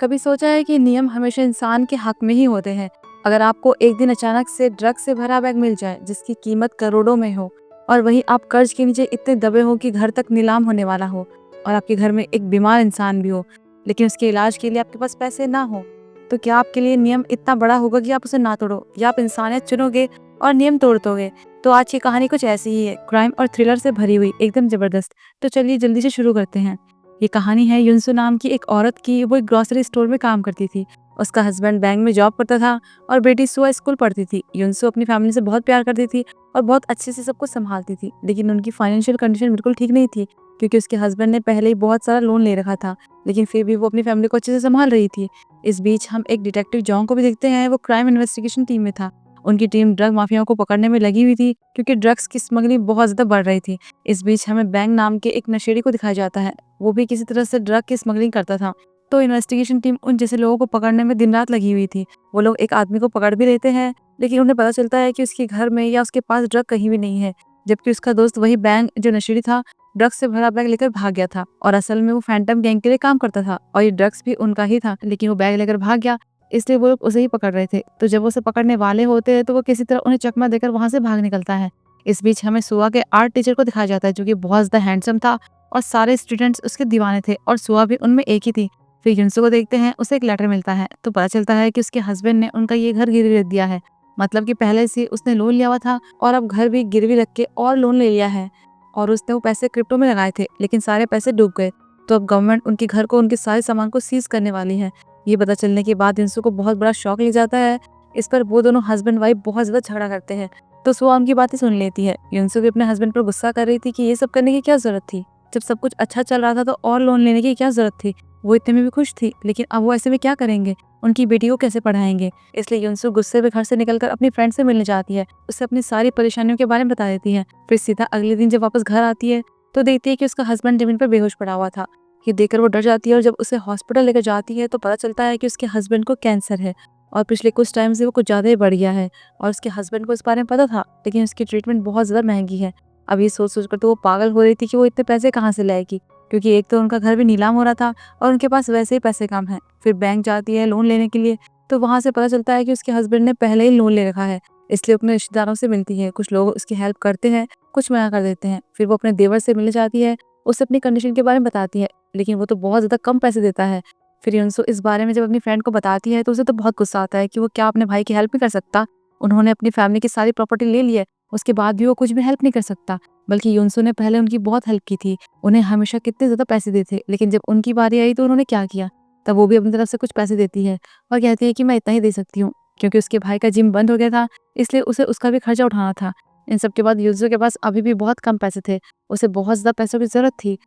कभी सोचा है कि नियम हमेशा इंसान के हक में ही होते हैं। अगर आपको एक दिन अचानक से ड्रग्स से भरा बैग मिल जाए जिसकी कीमत करोड़ों में हो और वहीं आप कर्ज के नीचे इतने दबे हो कि घर तक नीलाम होने वाला हो और आपके घर में एक बीमार इंसान भी हो लेकिन उसके इलाज के लिए आपके पास पैसे ना हो, तो क्या आपके लिए नियम इतना बड़ा होगा कि आप उसे ना तोड़ो या आप इंसानियत चुनोगे और नियम तोड़ दोगे? तो आज की कहानी कुछ ऐसी ही है, क्राइम और थ्रिलर से भरी हुई, एकदम जबरदस्त। तो चलिए जल्दी से शुरू करते हैं। ये कहानी है युनसु नाम की एक औरत की। वो एक ग्रोसरी स्टोर में काम करती थी। उसका हस्बैंड बैंक में जॉब करता था और बेटी सुआ स्कूल पढ़ती थी। युनसु अपनी फैमिली से बहुत प्यार करती थी और बहुत अच्छे से सबको संभालती थी, लेकिन उनकी फाइनेंशियल कंडीशन बिल्कुल ठीक नहीं थी क्योंकि उसके हस्बैंड ने पहले ही बहुत सारा लोन ले रखा था। लेकिन फिर भी वो अपनी फैमिली को अच्छे से संभाल रही थी। इस बीच हम एक डिटेक्टिव जॉन को भी देखते हैं। वो क्राइम इन्वेस्टिगेशन टीम में था। उनकी टीम ड्रग माफियाओं को पकड़ने में लगी हुई थी क्योंकि ड्रग्स की स्मगलिंग बहुत ज्यादा बढ़ रही थी। इस बीच हमें बैंक नाम के एक नशेड़ी को दिखाया जाता है। वो भी किसी तरह से ड्रग की स्मगलिंग करता था। तो इन्वेस्टिगेशन टीम उन जैसे लोगों को पकड़ने में दिन रात लगी हुई थी। वो लोग एक आदमी को पकड़ भी लेते हैं, लेकिन उन्हें पता चलता है कि उसके घर में या उसके पास ड्रग कहीं भी नहीं है, जबकि उसका दोस्त वही बैंक जो नशेड़ी था ड्रग्स से भरा बैग लेकर भाग गया था। और असल में वो फैंटम गैंग के लिए काम करता था और ये ड्रग्स भी उनका ही था, लेकिन वो बैग लेकर भाग गया, इसलिए वो लोग उसे ही पकड़ रहे थे। तो जब वो उसे पकड़ने वाले होते हैं तो वो किसी तरह उन्हें चकमा देकर वहां से भाग निकलता है। इस बीच हमें सुआ के आर्ट टीचर को दिखाया जाता है जो कि बहुत ज्यादा हैंडसम था और सारे स्टूडेंट्स उसके दीवाने थे और सुआ भी उनमें एक ही थी। फिर युनसु को देखते हैं, उसे एक लेटर मिलता है तो पता चलता है कि उसके हस्बैंड ने उनका ये घर गिरवी रख दिया है। मतलब कि पहले से उसने लोन लिया हुआ था और अब घर भी गिरवी रख के और लोन ले लिया है। और उसने वो पैसे क्रिप्टो में लगाए थे, लेकिन सारे पैसे डूब गए। तो अब गवर्नमेंट उनके घर को, उनके सारे सामान को सीज करने वाली है। ये पता चलने के बाद युनसु को बहुत बड़ा शॉक लग जाता है। इस पर वो दोनों हस्बैंड वाइफ बहुत ज्यादा झगड़ा करते हैं। तो सुआ उनकी बातें सुन लेती है। युनसु भी अपने हस्बैंड पर गुस्सा कर रही थी कि ये सब करने की क्या जरूरत थी, जब सब कुछ अच्छा चल रहा था तो और लोन लेने की क्या जरूरत थी। वो इतने में भी खुश थी, लेकिन अब वो ऐसे में क्या करेंगे, उनकी बेटी को कैसे पढ़ाएंगे। इसलिए युनसु गुस्से में घर से निकलकर अपनी फ्रेंड से मिलने जाती है। उससे अपनी सारी परेशानियों के बारे में बता देती है। फिर सीधा अगले दिन जब वापस घर आती है तो देखती है कि उसका हस्बैंड जमीन पर बेहोश पड़ा हुआ था। ये देखकर वो डर जाती है और जब उसे हॉस्पिटल लेकर जाती है तो पता चलता है कि उसके हस्बैंड को कैंसर है और पिछले कुछ टाइम से वो कुछ ज्यादा ही बढ़ गया है। और उसके हस्बैंड को इस बारे में पता था, लेकिन उसकी ट्रीटमेंट बहुत ज्यादा महंगी है। अब ये सोच सोच कर तो वो पागल हो रही थी कि वो इतने पैसे कहाँ से लाएगी, क्योंकि एक तो उनका घर भी नीलाम हो रहा था और उनके पास वैसे ही पैसे कम है। फिर बैंक जाती है लोन लेने के लिए, तो वहां से पता चलता है कि उसके हस्बैंड ने पहले ही लोन ले रखा है। इसलिए अपने रिश्तेदारों से मिलती है। कुछ लोग उसकी हेल्प करते हैं, कुछ मना कर देते हैं। फिर वो अपने देवर से मिलने जाती है, उसे अपनी कंडीशन के बारे में बताती है, लेकिन वो तो बहुत ज्यादा कम पैसे देता है। फिर युनसु इस बारे में जब अपनी फ्रेंड को बताती है तो उसे तो बहुत गुस्सा आता है कि वो क्या अपने भाई की हेल्प नहीं कर सकता। उन्होंने अपनी फैमिली की सारी प्रॉपर्टी ले ली है, उसके बाद भी वो कुछ भी हेल्प नहीं कर सकता। बल्कि युनसु ने पहले उनकी बहुत हेल्प की थी, उन्हें हमेशा कितने ज्यादा पैसे देते थे, लेकिन जब उनकी बारी आई तो उन्होंने क्या किया, तब वो भी अपनी तरफ से कुछ पैसे देती है और कहती है कि मैं इतना ही दे सकती हूँ, क्योंकि उसके भाई का जिम बंद हो गया था, इसलिए उसे उसका भी खर्चा उठाना था। इन सब के बाद युनसु के पास अभी भी बहुत कम पैसे थे, उसे बहुत ज्यादा पैसों की जरूरत थी।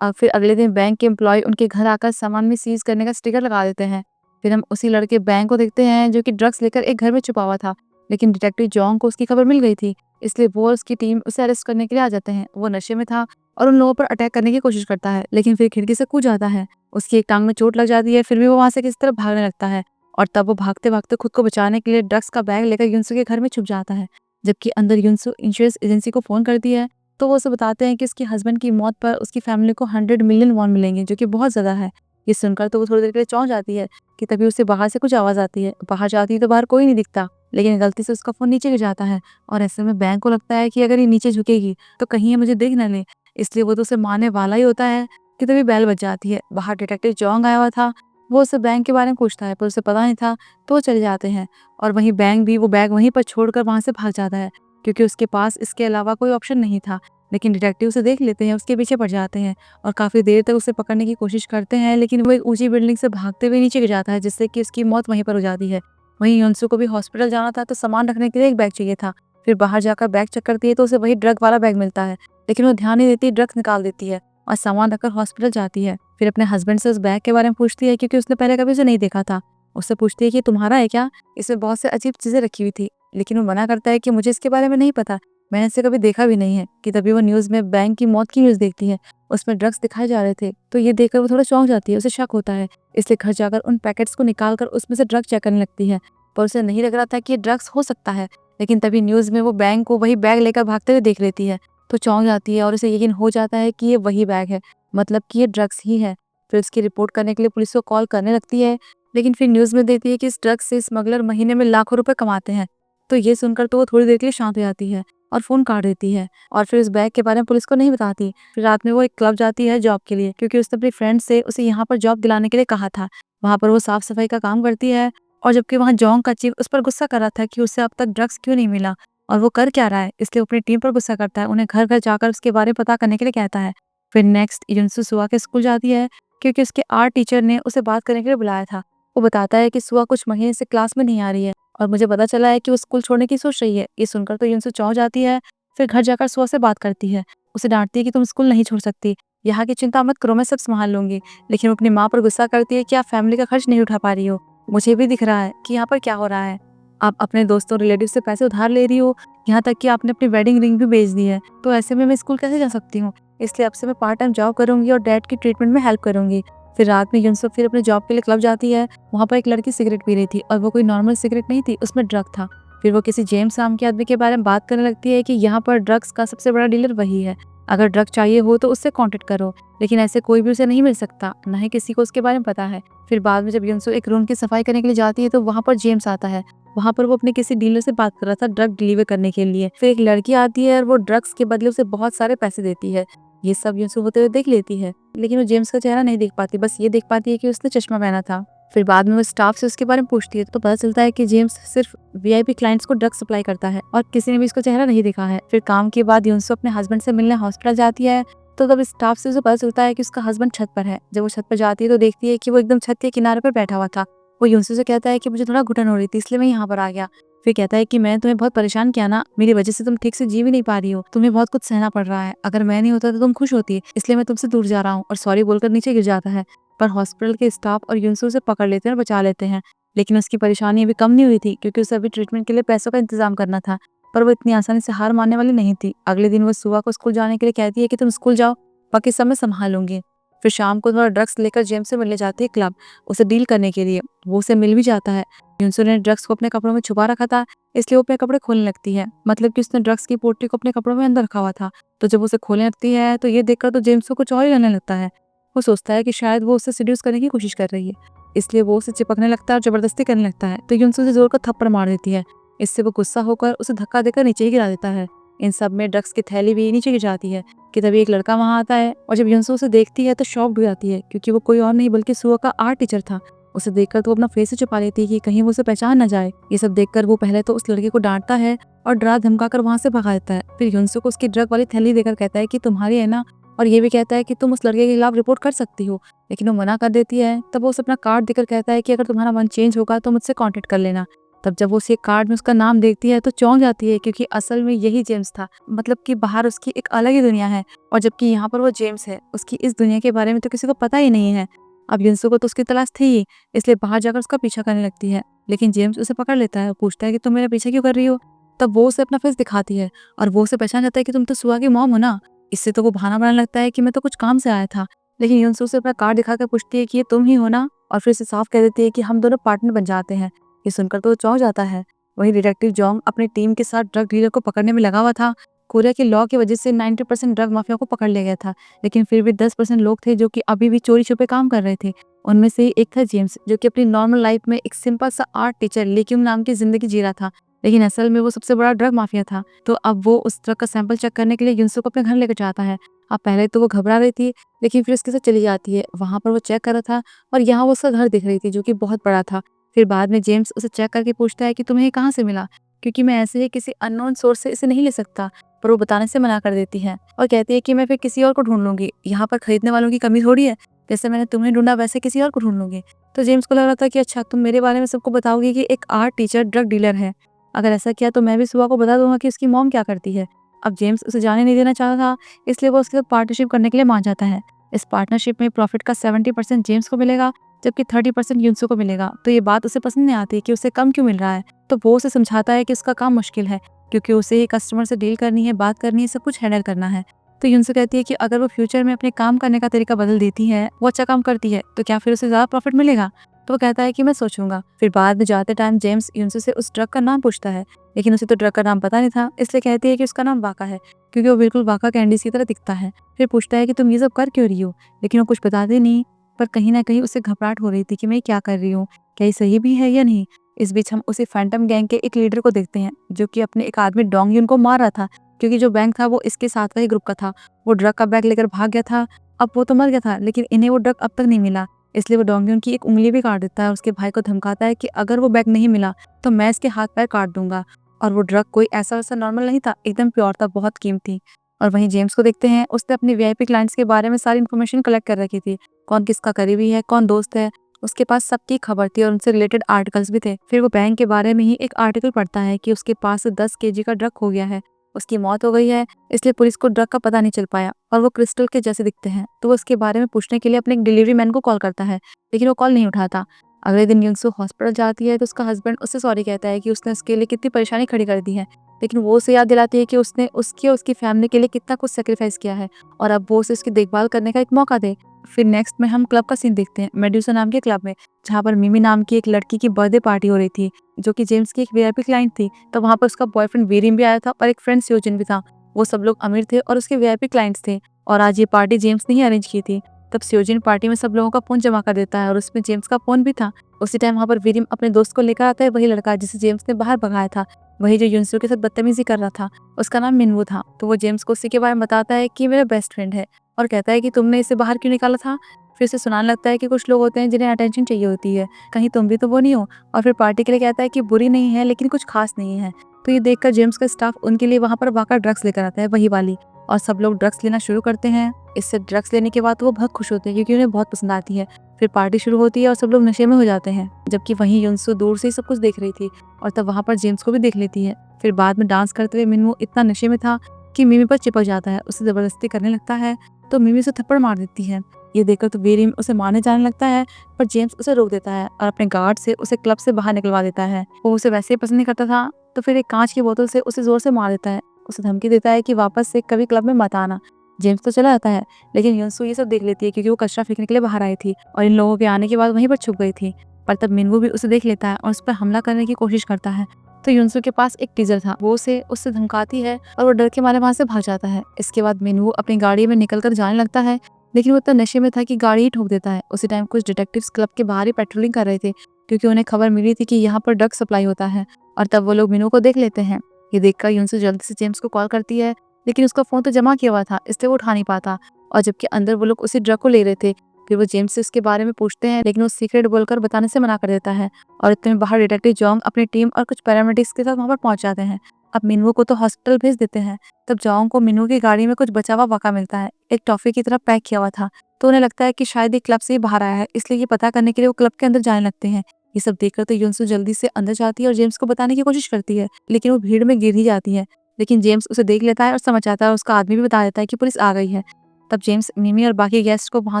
फिर अगले दिन बैंक के एम्प्लॉय उनके घर आकर सामान में सीज करने का स्टिकर लगा देते हैं। फिर हम उसी लड़के बैंक को देखते हैं जो कि ड्रग्स लेकर एक घर में छुपा हुआ था, लेकिन डिटेक्टिव जॉन को उसकी खबर मिल गई थी, इसलिए वो और उसकी टीम उसे अरेस्ट करने के लिए आ जाते हैं। वो नशे में था और उन लोगों पर अटैक करने की कोशिश करता है, लेकिन फिर खिड़की से कूद जाता है। उसकी एक टांग में चोट लग जाती है, फिर भी वो वहां से किसी तरह भागने लगता है और तब वो भागते भागते खुद को बचाने के लिए ड्रग्स का बैग लेकर युनसु के घर में छुप जाता है। जबकि अंदर युनसु इंश्योरेंस एजेंसी को फोन करती है, तो वो उसे बताते हैं कि उसके हस्बैंड की मौत पर उसकी फैमिली को 100 मिलियन वॉन मिलेंगे, जो कि बहुत ज्यादा है। ये सुनकर तो वो थोड़ी देर के लिए चौंक जाती है कि तभी उसे बाहर से कुछ आवाज आती है। बाहर जाती है तो बाहर कोई नहीं दिखता, लेकिन गलती से उसका फोन नीचे गिर जाता है और ऐसे में बैंक को लगता है कि अगर ये नीचे झुकेगी तो कहीं ये मुझे देख न ले, इसलिए वो तो उसे मारने वाला ही होता है कि तभी बेल बज जाती है। बाहर डिटेक्टिव जोंग आया हुआ था, वो उसे बैंक के बारे में पूछता है पर उसे पता नहीं था, तो वो चले जाते हैं। और वहीं बैंक भी वो बैग वहीं पर छोड़कर वहां से भाग जाता है, क्योंकि उसके पास इसके अलावा कोई ऑप्शन नहीं था। लेकिन डिटेक्टिव उसे देख लेते हैं, उसके पीछे पड़ जाते हैं और काफी देर तक उसे पकड़ने की कोशिश करते हैं, लेकिन वो एक ऊंची बिल्डिंग से भागते हुए नीचे गिर जाता है, जिससे कि उसकी मौत वहीं पर हो जाती है। वहीं युनसु को भी हॉस्पिटल जाना था, तो सामान रखने के लिए एक बैग चाहिए था। फिर बाहर जाकर बैग चेक करती है तो उसे वही ड्रग वाला बैग मिलता है, लेकिन वो ध्यान नहीं देती, ड्रग्स निकाल देती है और सामान रखकर हॉस्पिटल जाती है। फिर अपने हस्बैंड से उस बैग के बारे में पूछती है, क्योंकि उसने पहले कभी उसे नहीं देखा था। उससे पूछती है कि तुम्हारा है क्या, इसमें बहुत से अजीब चीजें रखी हुई थी, लेकिन वो मना करता है कि मुझे इसके बारे में नहीं पता, मैंने इसे कभी देखा भी नहीं है। कि तभी वो न्यूज में बैंक की मौत की न्यूज देखती है, उसमें ड्रग्स दिखाए जा रहे थे, तो ये देखकर वो थोड़ा चौंक जाती है, उसे शक होता है, इसलिए घर जाकर उन पैकेट्स को निकालकर उसमें से ड्रग चेक करने लगती है। पर उसे नहीं लग रहा था कि ये ड्रग्स हो सकता है, लेकिन तभी न्यूज में वो बैंक को वही बैग लेकर भागते हुए देख लेती है, तो चौंक जाती है और उसे यकीन हो जाता है कि ये वही बैग है, मतलब कि ये ड्रग्स ही है। फिर उसकी रिपोर्ट करने के लिए पुलिस को कॉल करने लगती है, लेकिन फिर न्यूज़ में देती है कि इस ड्रग्स से स्मगलर महीने में लाखों रुपए कमाते हैं। तो ये सुनकर तो वो थोड़ी देर के लिए शांत हो जाती है और फ़ोन काट देती है और फिर उस बैग के बारे में पुलिस को नहीं बताती। फिर रात में वो एक क्लब जाती है जॉब के लिए, क्योंकि उसने अपनी फ्रेंड से उसे यहाँ पर जॉब दिलाने के लिए कहा था। वहाँ पर वो साफ-सफाई का काम करती है और जबकि वहाँ जोंग का चीफ उस पर गुस्सा कर रहा था कि उसे अब तक ड्रग्स क्यों नहीं मिला और वो कर क्या रहा है, इसलिए वो अपनी टीम पर गुस्सा करता है। उन्हें घर-घर जाकर उसके बारे में पता करने के लिए कहता है। फिर नेक्स्ट युनसु सुआ के स्कूल जाती है, क्योंकि उसके आर्ट टीचर ने उसे बात करने के लिए बुलाया था। वो बताता है कि सुआ कुछ महीने से क्लास में नहीं आ रही है और मुझे पता चला है कि वो स्कूल छोड़ने की सोच रही है। ये सुनकर तो युनसु चौंक जाती है। फिर घर जाकर सुआ से बात करती है, उसे डांटती है कि तुम स्कूल नहीं छोड़ सकती, यहाँ की चिंता मत करो, मैं सब संभाल लूंगी। लेकिन वो अपनी माँ पर गुस्सा करती है कि आप फैमिली का खर्च नहीं उठा पा रही हो। मुझे भी दिख रहा है कि यहाँ पर क्या हो रहा है। आप अपने दोस्तों रिलेटिव से पैसे उधार ले रही हो, यहाँ तक कि आपने अपनी वेडिंग रिंग भी बेच दी है। तो ऐसे में मैं स्कूल कैसे जा सकती हूँ? इसलिए अब से मैं पार्ट टाइम जॉब करूंगी और डैड की ट्रीटमेंट में हेल्प करूंगी। फिर रात में युनसुक फिर अपने जॉब के लिए क्लब जाती है। वहाँ पर एक लड़की सिगरेट पी रही थी और वो कोई नॉर्मल सिगरेट नहीं थी, उसमें ड्रग था। फिर वो किसी जेम्स नाम के आदमी के बारे में बात करने लगती है कि यहाँ पर ड्रग्स का सबसे बड़ा डीलर वही है। अगर ड्रग चाहिए हो तो उससे कांटेक्ट करो, लेकिन ऐसे कोई भी उसे नहीं मिल सकता, न ही किसी को उसके बारे में पता है। फिर बाद में जब युनसुक एक रूम की सफाई करने के लिए जाती है तो वहाँ पर जेम्स आता है। वहाँ पर वो अपने किसी डीलर से बात कर रहा था ड्रग डिलीवर करने के लिए। फिर एक लड़की आती है और वो ड्रग्स के बदले उसे बहुत सारे पैसे देती है। ये सब युनसुक होते हुए देख लेती है, लेकिन वो जेम्स का चेहरा नहीं देख पाती, बस ये देख पाती है कि उसने चश्मा पहना था। फिर बाद में वो स्टाफ से उसके बारे में पूछती है तो पता चलता है कि जेम्स सिर्फ वीआईपी क्लाइंट्स को ड्रग सप्लाई करता है और किसी ने भी इसको चेहरा नहीं देखा है। फिर काम के बाद युनसुक अपने हस्बैंड से मिलने हॉस्पिटल जाती है, तो तब स्टाफ से उसे पता चलता है कि उसका हस्बैंड छत पर है। जब वो छत पर जाती है तो देखती है कि वो एकदम छत के किनारे पर बैठा हुआ था। वो युनसुक से कहता है कि मुझे थोड़ा घुटन हो रही थी, इसलिए मैं यहाँ पर आ गया। फिर कहता है कि मैं तुम्हें बहुत परेशान किया ना, मेरी वजह से तुम ठीक से जी भी नहीं पा रही हो, तुम्हें बहुत कुछ सहना पड़ रहा है। अगर मैं नहीं होता तो तुम खुश होती, इसलिए मैं तुमसे दूर जा रहा हूँ, और सॉरी बोलकर नीचे गिर जाता है। पर हॉस्पिटल के स्टाफ और युनसुक उसे पकड़ लेते हैं और बचा लेते हैं। लेकिन उसकी परेशानी अभी कम नहीं हुई थी, क्योंकि उसे अभी ट्रीटमेंट के लिए पैसों का इंतजाम करना था। पर वो इतनी आसानी से हार मानने वाली नहीं थी। अगले दिन वो सुबह को स्कूल जाने के लिए कहती है कि तुम स्कूल जाओ, बाकी सब मैं संभाल लूंगी। फिर शाम को थोड़ा ड्रग्स लेकर जेम्स से मिलने जाती है क्लब, उसे डील करने के लिए। वो उसे मिल भी जाता है। युनसुक ने ड्रग्स को अपने कपड़ों में छुपा रखा था, इसलिए वो अपने कपड़े खोलने लगती है, मतलब कि उसने ड्रग्स की पोटली को अपने कपड़ों में अंदर रखा हुआ था। तो जब उसे खोलने लगती है तो ये देखकर तो जेम्स को कुछ और ही लगने लगता है। वो सोचता है कि शायद वो उसे सीड्यूस करने की कोशिश कर रही है, इसलिए वो उसे चिपकने लगता है और जबरदस्ती करने लगता है। तो युनसुक उसे जोर का थप्पड़ मार देती है। इससे वो गुस्सा होकर उसे धक्का देकर नीचे ही गिरा देता है। इन सब में ड्रग्स की थैली भी नीचे गिर जाती है कि तभी एक लड़का वहां आता है, और जब युनसुक उसे देखती है तो शॉक्ड हो जाती है, क्योंकि वो कोई और नहीं बल्कि सुआ का आर्ट टीचर था। उसे देखकर तो वो अपना फेस से छुपा लेती है कि कहीं वो उसे पहचान न जाए। ये सब देखकर वो पहले तो उस लड़के को डांटता है और डरा धमका कर वहां से भगा देता है। फिर युनसुक को उसकी ड्रग वाली थैली देकर कहता है कि तुम्हारी है ना, और ये भी कहता है कि तुम उस लड़के के खिलाफ रिपोर्ट कर सकती हो, लेकिन वो मना कर देती है। तब वो उसे अपना कार्ड देकर कहता है कि अगर तुम्हारा मन चेंज होगा तो मुझसे कांटेक्ट कर लेना। तब जब वो उसी कार्ड में उसका नाम देखती है तो चौंक जाती है, क्योंकि असल में यही जेम्स था। मतलब कि बाहर उसकी एक अलग ही दुनिया है, और जबकि यहाँ पर वो जेम्स है, उसकी इस दुनिया के बारे में तो किसी को पता ही नहीं है। अब युनसुक को तो उसकी तलाश थी ही, इसलिए बाहर जाकर उसका पीछा करने लगती है। लेकिन जेम्स उसे पकड़ लेता है और पूछता है कि तुम मेरा पीछा क्यों कर रही हो। तब वो उसे अपना फेस दिखाती है और वो उसे पहचान जाता है कि तुम तो सुआ की मॉम हो ना। इससे तो वो बहाना बनाने लगता है कि मैं तो कुछ काम से आया था। लेकिन युनसुक उसे अपना कार्ड दिखाकर पूछती है कि ये तुम ही हो ना, और फिर उसे साफ कह देती है कि हम दोनों पार्टनर बन जाते हैं। ये सुनकर तो वो चौंक जाता है। वहीं डिटेक्टिव जोंग अपनी टीम के साथ ड्रग डीलर को पकड़ने में लगा हुआ था। कोरिया के लॉ की वजह से 90% ड्रग माफिया को पकड़ लिया गया था, लेकिन फिर भी 10% लोग थे जो कि अभी भी चोरी छुपे काम कर रहे थे। उनमें से एक था जेम्स, जो कि अपनी नॉर्मल लाइफ में एक सिंपल सा आर्ट टीचर लिक्यूम नाम की जिंदगी जी रहा था, लेकिन असल में वो सबसे बड़ा ड्रग माफिया था। तो अब वो उस ड्रग का सैंपल चेक करने के लिए युनसुक को अपने घर लेकर जाता है। अब पहले तो वो घबरा रही थी, लेकिन फिर उसके साथ चली जाती है। वहां पर वो चेक कर रहा था और यहाँ वो उसका घर दिख रही थी, जो कि बहुत बड़ा था। फिर बाद में जेम्स उसे चेक करके पूछता है कि तुम्हें ये कहाँ से मिला, क्योंकि मैं ऐसे ही किसी अननोन सोर्स से इसे नहीं ले सकता। पर वो बताने से मना कर देती है और कहती है कि मैं फिर किसी और को ढूंढ लूंगी, यहाँ पर खरीदने वालों की कमी थोड़ी है, जैसे मैंने तुम्हें ढूंढा वैसे किसी और को ढूंढ लूंगी। तो जेम्स को लग रहा था कि अच्छा, तुम मेरे बारे में सबको बताओगी कि एक आर्ट टीचर ड्रग डीलर है। अगर ऐसा किया तो मैं भी सुबह को बता दूंगा कि उसकी मॉम क्या करती है। अब जेम्स उसे जाने नहीं देना चाहता था, इसलिए वो उसके साथ पार्टनरशिप करने के लिए मान जाता है। इस पार्टनरशिप में प्रॉफिट का 70% जेम्स को मिलेगा, जबकि 30% युनसुक को मिलेगा। तो ये बात उसे पसंद नहीं आती कि उसे कम क्यों मिल रहा है। तो वो उसे समझाता है कि उसका काम मुश्किल है, क्योंकि उसे ही कस्टमर से डील करनी है, बात करनी है, सब कुछ हैंडल करना है। तो युनसुक कहती है कि अगर वो फ्यूचर में अपने काम करने का तरीका बदल देती है, वो अच्छा काम करती है, तो क्या फिर उसे ज्यादा प्रॉफिट मिलेगा। तो वो कहता है कि मैं सोचूंगा। फिर बाद में जाते टाइम जेम्स युनसुक से उस ड्रग का नाम पूछता है, लेकिन उसे तो ड्रग का नाम पता नहीं था, इसलिए कहती है कि उसका नाम वाका है, क्योंकि वो बिल्कुल वाका कैंडीज की तरह दिखता है। फिर पूछता है कि तुम ये सब कर क्यों रही हो, लेकिन वो कुछ बताती नहीं। पर कहीं न कहीं उसे घबराहट हो रही थी कि मैं क्या कर रही हूँ? क्या ये सही भी है या नहीं? इस बीच हम उसी फैंटम गैंग के एक लीडर को देखते हैं, जो कि अपने एक आदमी डोंग युन को मार रहा था, क्योंकि जो बैंक था वो इसके साथ का ही ग्रुप का था। वो ड्रग का बैग लेकर भाग गया था। अब वो तो मर गया था, लेकिन इन्हें वो ड्रग अब तक नहीं मिला। इसलिए वो डोंग युन की एक उँगली भी काट देता है और उसके भाई को धमकाता है कि अगर वो बैग नहीं मिला तो मैं इसके हाथ-पैर काट दूँगा। और वो ड्रग कोई ऐसा-वैसा नॉर्मल नहीं था, एकदम प्योर था, बहुत कीमती। और वहीं जेम्स को देखते हैं, उसने अपने वीआईपी क्लाइंट्स के बारे में सारी इन्फॉर्मेशन कलेक्ट कर रखी थी। कौन किसका करीबी है, कौन दोस्त है, उसके पास सबकी खबर थी और उनसे रिलेटेड आर्टिकल्स भी थे। फिर वो बैंक के बारे में ही एक आर्टिकल पढ़ता है कि उसके पास से 10 केजी का ड्रग खो गया है। उसकी मौत हो गई है, इसलिए पुलिस को ड्रग का पता नहीं चल पाया और वो क्रिस्टल के जैसे दिखते हैं। तो वो उसके बारे में पूछने के लिए अपने एक डिलीवरी मैन को कॉल करता है, लेकिन वो कॉल नहीं उठाता। अगले दिन युनसू हॉस्पिटल जाती है तो उसका हस्बैंड उससे सॉरी कहता है कि उसने उसके लिए कितनी परेशानी खड़ी कर दी है, लेकिन वो उसे याद दिलाती है कि उसने उसकी और उसकी फैमिली के लिए कितना कुछ सेक्रीफाइस किया है और अब वो उसे उसकी देखभाल करने का एक मौका दे। फिर नेक्स्ट में हम क्लब का सीन देखते हैं, मेड्यूसा नाम के क्लब में, जहाँ पर मिमी नाम की एक लड़की की बर्थडे पार्टी हो रही थी, जो कि जेम्स की एक वीआईपी क्लाइंट थी। तो वहाँ पर उसका बॉयफ्रेंड वीरिम भी आया था और एक फ्रेंड स्योजिन भी था। वो सब लोग अमीर थे और उसके वीआईपी क्लाइंट्स थे और आज ये पार्टी जेम्स ने ही अरेंज की थी। तब स्योजिन पार्टी में सब लोगों का फोन जमा कर देता है और उसमें जेम्स का फोन भी था। उसी टाइम वहाँ पर वीरिम अपने दोस्त को लेकर आता है, वही लड़का जिसे जेम्स ने बाहर भगाया था, वही जो युनसू के साथ बदतमीजी कर रहा था। उसका नाम मिनवू था। तो वो जेम्स को उसी के बारे में बताता है कि मेरा बेस्ट फ्रेंड है और कहता है कि तुमने इसे बाहर क्यों निकाला था। फिर उसे सुनाने लगता है कि कुछ लोग होते हैं जिन्हें अटेंशन चाहिए होती है, कहीं तुम भी तो वो नहीं हो। और फिर पार्टी के लिए कहता है कि बुरी नहीं है लेकिन कुछ खास नहीं है। तो ये देखकर जेम्स का स्टाफ उनके लिए वहाँ पर वाकई ड्रग्स लेकर आता है, वही वाली, और सब लोग ड्रग्स लेना शुरू करते हैं। इससे ड्रग्स लेने के बाद वो बहुत खुश होते हैं क्योंकि उन्हें बहुत पसंद आती है। फिर पार्टी शुरू होती है और सब लोग नशे में हो जाते हैं, जबकि वहीं युनसू दूर से ही सब कुछ देख रही थी और तब वहाँ पर जेम्स को भी देख लेती है। फिर बाद में डांस करते हुए मिनवू इतना नशे में था कि मिमी पर चिपक जाता है, उसे जबरदस्ती करने लगता है तो मिमी उसे थप्पड़ मार देती है। ये देखकर तो वीरिम उसे मारने जाने लगता है, पर जेम्स उसे रोक देता है और अपने गार्ड से उसे क्लब से बाहर निकलवा देता है। वो उसे वैसे ही पसंद नहीं करता था, तो फिर एक कांच की बोतल से उसे जोर से मार देता है। उसे धमकी देता है कि वापस से कभी क्लब में मत आना। जेम्स तो चला जाता है, लेकिन युनसू ये सब देख लेती है क्योंकि वो कचरा फेंकने के लिए बाहर आई थी और इन लोगों के आने के बाद वहीं पर छुप गई थी। पर तब मिनवू भी उसे देख लेता है और उस पर हमला करने की कोशिश करता है। तो युनसू के पास एक टीजर था, वो उसे उससे धमकाती है और वो डर के मारे वहां से भाग जाता है। इसके बाद मिनवू अपनी गाड़ी में निकलकर जाने लगता है, लेकिन वो इतना नशे में था कि गाड़ी ही ठोक देता है। उसी टाइम कुछ डिटेक्टिव्स क्लब के बाहर ही पेट्रोलिंग कर रहे थे, क्योंकि उन्हें खबर मिली थी कि यहाँ पर ड्रग सप्लाई होता है और तब वो लोग मिनू को देख लेते हैं। ये देखकर युनसू जल्दी से जेम्स को कॉल करती है, लेकिन उसका फोन तो जमा किया हुआ था इसलिए वो उठा नहीं पाता, और जबकि अंदर वो लोग उसी ड्रग को ले रहे थे। फिर वो जेम्स से उसके बारे में पूछते हैं, लेकिन वो सीक्रेट बोलकर बताने से मना कर देता है और इतने में बाहर डिटेक्टिव जोंग अपनी टीम और कुछ पैरामेडिक्स के साथ वहां पर पहुंच जाते हैं। अब मिनवू को तो हॉस्पिटल भेज देते हैं। तब जोंग को मिनवू की गाड़ी में कुछ बचा हुआ वाका मिलता है, एक टॉफी की तरह पैक किया हुआ था। तो उन्हें लगता है कि शायद ये क्लब से ही बाहर आया है, इसलिए ये पता करने के लिए वो क्लब के अंदर जाने लगते हैं। ये सब देखकर तो युनसू जल्दी से अंदर जाती है और जेम्स को बताने की कोशिश करती है, लेकिन वो भीड़ में गिर ही जाती है। लेकिन जेम्स उसे देख लेता है और समझ जाता है और उसका आदमी भी बता देता है कि पुलिस आ गई है। तब जेम्स मिमी और बाकी गेस्ट को वहां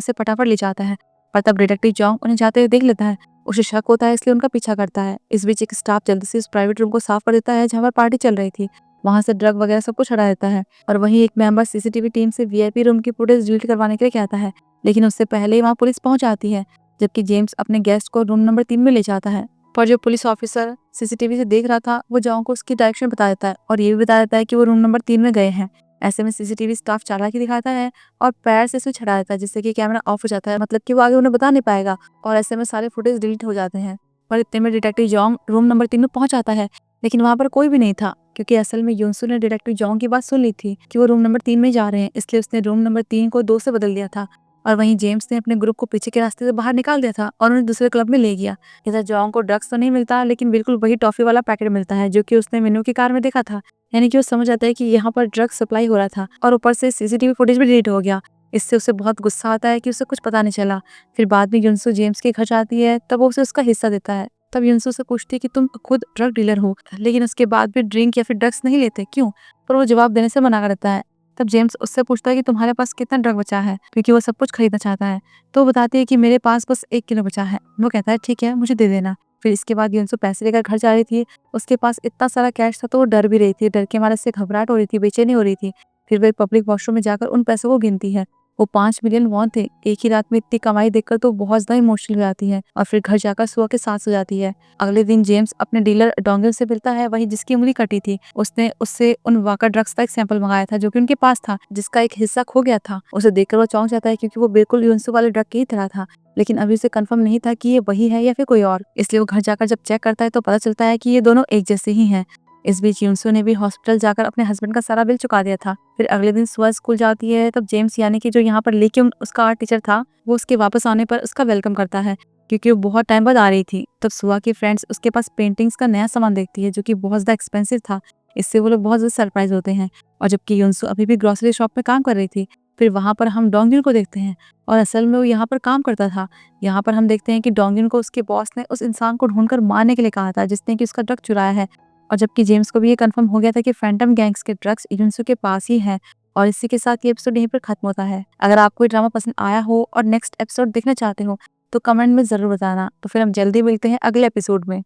से फटाफट ले जाता है, पर तब डिटेक्टिव जोंग उन्हें जाते हुए देख लेता है। उसे शक होता है, इसलिए उनका पीछा करता है। इस बीच एक स्टाफ जल्दी से उस प्राइवेट रूम को साफ कर देता है जहाँ पर पार्टी चल रही थी। वहां से ड्रग वगैरह सब कुछ हटा देता है और वहीं एक मेंबर सीसीटीवी टीम से वीआईपी रूम की फुटेज डिलीट करवाने के लिए कहता है, लेकिन उससे पहले ही वहां पुलिस पहुंच जाती है, जबकि जेम्स अपने गेस्ट को रूम नंबर 3 में ले जाता है। पर जो पुलिस ऑफिसर सीसीटीवी से देख रहा था, वो जोंग को उसकी डायरेक्शन बता देता है और ये भी बता देता है कि वो रूम नंबर 3 में गए हैं। ऐसे में सीसीटीवी स्टाफ चालाकी दिखाता है और पैर से स्विच हटा देता है, जिससे कि कैमरा ऑफ हो जाता है, मतलब कि वो आगे उन्हें बता नहीं पाएगा, और ऐसे में सारे फुटेज डिलीट हो जाते हैं। पर इतने में डिटेक्टिव जोंग रूम नंबर 3 में पहुंच आता है, लेकिन वहां पर कोई भी नहीं था, क्योंकि असल में युनसू ने डिटेक्टिव जोंग की बात सुन ली थी कि वो रूम नंबर 3 में जा रहे हैं, इसलिए उसने रूम नंबर 3 को 2 से बदल दिया था। और वहीं जेम्स ने अपने ग्रुप को पीछे के रास्ते से बाहर निकाल दिया था और उन्हें दूसरे क्लब में ले गया। इधर जोंग को ड्रग्स तो नहीं मिलता, लेकिन बिल्कुल वही टॉफी वाला पैकेट मिलता है जो कि उसने मेनू की कार में देखा था। यानी कि वो समझ आता है कि यहाँ पर ड्रग्स सप्लाई हो रहा था, और ऊपर से सीसीटीवी फुटेज भी डिलीट हो गया। इससे उसे बहुत गुस्सा आता है कि उसे कुछ पता नहीं चला। फिर बाद में युनसू जेम्स के घर जाती है, तब वो उसे उसका हिस्सा देता है। तब युनसू से पूछती है कि तुम खुद ड्रग डीलर हो, लेकिन उसके बाद भी ड्रिंक या फिर ड्रग्स नहीं लेते, क्यों? पर वो जवाब देने से मना कर देता है। तब जेम्स उससे पूछता है कि तुम्हारे पास कितना ड्रग बचा है, क्योंकि वो सब कुछ खरीदना चाहता है। तो वो बताती है कि मेरे पास बस 1 किलो बचा है। वो कहता है ठीक है, मुझे दे देना। फिर इसके बाद युनसू पैसे लेकर घर जा रही थी। उसके पास इतना सारा कैश था तो वो डर भी रही थी, डर के मारे से घबराहट हो रही थी, बेचैनी हो रही थी। फिर वह पब्लिक वॉशरूम में जाकर उन पैसों को गिनती है वो 5 मिलियन वॉन थे। एक ही रात में इतनी कमाई देखकर तो बहुत ज़्यादा इमोशनल हो जाती है और फिर घर जाकर सुआ के साथ सो जाती है। अगले दिन जेम्स अपने डीलर डोंगिल से मिलता है, वही जिसकी उंगली कटी थी। उसने उससे उन वाकर ड्रग्स का एक सैंपल मंगाया था जो कि उनके पास था, जिसका एक हिस्सा खो गया था। उसे देखकर वो चौंक जाता है क्योंकि वो बिल्कुल यूएनसू वाले ड्रग की ही तरह था, लेकिन अभी उसे कंफर्म नहीं था कि ये वही है या फिर कोई और। इसलिए वो घर जाकर जब चेक करता है तो पता चलता है कि ये दोनों एक जैसे ही हैं। इस बीच यूनसू ने भी हॉस्पिटल जाकर अपने हस्बैंड का सारा बिल चुका दिया था। फिर अगले दिन सुबह स्कूल जाती है, तब जेम्स यानी कि जो यहाँ पर लेके उसका आर्ट टीचर था, वो उसके वापस आने पर उसका वेलकम करता है क्योंकि वो बहुत टाइम बाद आ रही थी। तब सुआ की फ्रेंड्स उसके पास पेंटिंग्स का नया सामान देखती है जो कि बहुत ज़्यादा एक्सपेंसिव था। इससे वो लोग बहुत ज़्यादा सरप्राइज होते हैं। और जबकि यूनसू अभी भी ग्रोसरी शॉप में काम कर रही थी, फिर वहाँ पर हम डोंगिन को देखते हैं और असल में वो यहाँ पर काम करता था। यहाँ पर हम देखते हैं कि डोंगिन को उसके बॉस ने उस इंसान को ढूंढकर मारने के लिए कहा था जिसने कि उसका ड्रग चुराया है। और जबकि जेम्स को भी ये कंफर्म हो गया था कि फैंटम गैंग्स के ड्रग्स यूनसू के पास ही हैं। और इसी के साथ ये एपिसोड यहीं पर खत्म होता है। अगर आपको ये ड्रामा पसंद आया हो और नेक्स्ट एपिसोड देखना चाहते हो तो कमेंट में ज़रूर बताना। तो फिर हम जल्दी मिलते हैं अगले एपिसोड में।